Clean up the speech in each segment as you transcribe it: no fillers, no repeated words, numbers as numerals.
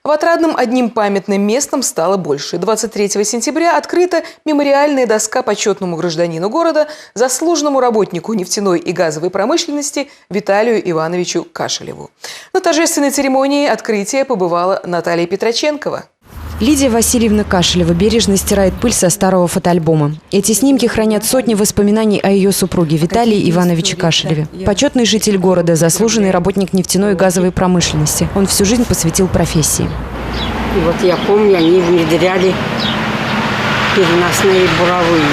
В Отрадном одним памятным местом стало больше. 23 сентября открыта мемориальная доска почетному гражданину города, заслуженному работнику нефтяной и газовой промышленности Виталию Ивановичу Кашелеву. На торжественной церемонии открытия побывала Наталья Петроченкова. Лидия Васильевна Кашелева бережно стирает пыль со старого фотоальбома. Эти снимки хранят сотни воспоминаний о ее супруге Виталии Ивановиче Кашелеве. Почетный житель города, заслуженный работник нефтяной и газовой промышленности. Он всю жизнь посвятил профессии. И вот я помню, они внедряли переносные буровые.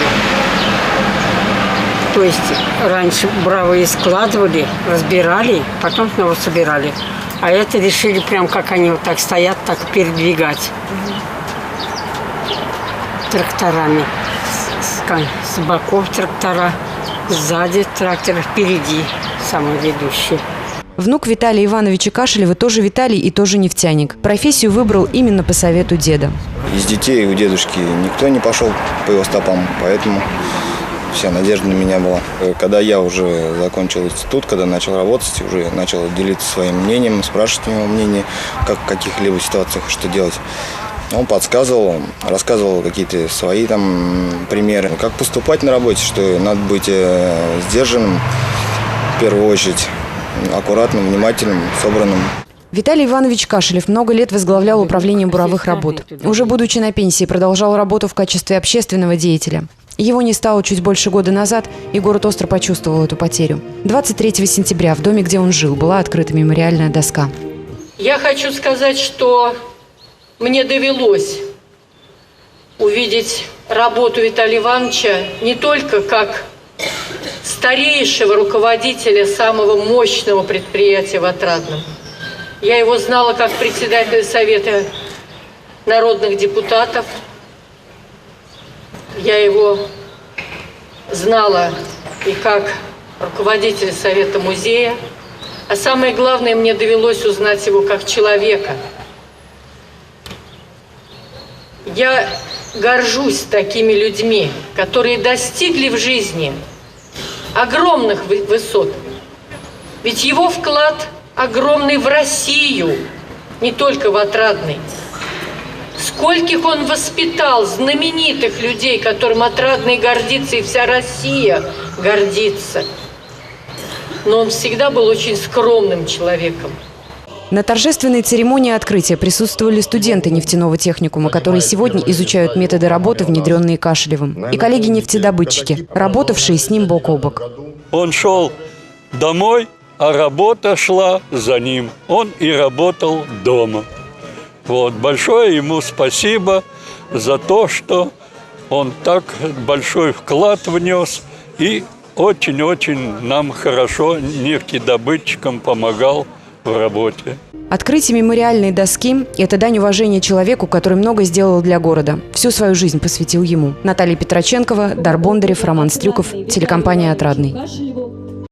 То есть раньше буровые складывали, разбирали, потом снова собирали. А это решили прям как они вот так стоят, так передвигать тракторами. С боков трактора, сзади трактора, впереди самый ведущий. Внук Виталия Ивановича Кашелева тоже Виталий и тоже нефтяник. Профессию выбрал именно по совету деда. Из детей у дедушки никто не пошел по его стопам, поэтому вся надежда на меня была. Когда я уже закончил институт, когда начал работать, уже начал делиться своим мнением, спрашивать у него мнение, как в каких-либо ситуациях что делать. Он подсказывал, рассказывал какие-то свои там примеры, как поступать на работе, что надо быть сдержанным в первую очередь, аккуратным, внимательным, собранным. Виталий Иванович Кашелев много лет возглавлял управление буровых работ. Уже будучи на пенсии, продолжал работу в качестве общественного деятеля. Его не стало чуть больше года назад, и город остро почувствовал эту потерю. 23 сентября в доме, где он жил, была открыта мемориальная доска. Я хочу сказать, что мне довелось увидеть работу Виталия Ивановича не только как старейшего руководителя самого мощного предприятия в Отрадном. Я его знала как председателя Совета народных депутатов. Я его знала и как руководитель Совета музея. А самое главное, мне довелось узнать его как человека. Я горжусь такими людьми, которые достигли в жизни огромных высот. Ведь его вклад огромный в Россию, не только в Отрадный. Скольких он воспитал знаменитых людей, которым Отрадный гордится, и вся Россия гордится. Но он всегда был очень скромным человеком. На торжественной церемонии открытия присутствовали студенты нефтяного техникума, которые сегодня изучают методы работы, внедренные Кашелевым, и коллеги-нефтедобытчики, работавшие с ним бок о бок. Он шел домой, а работа шла за ним. Он и работал дома. Вот. Большое ему спасибо за то, что он так большой вклад внес и очень-очень нам хорошо, нефтедобытчикам, помогал в работе. Открытие мемориальной доски – это дань уважения человеку, который много сделал для города. Всю свою жизнь посвятил ему. Наталья Петроченкова, Дар Бондарев, Роман Стрюков, телекомпания «Отрадный».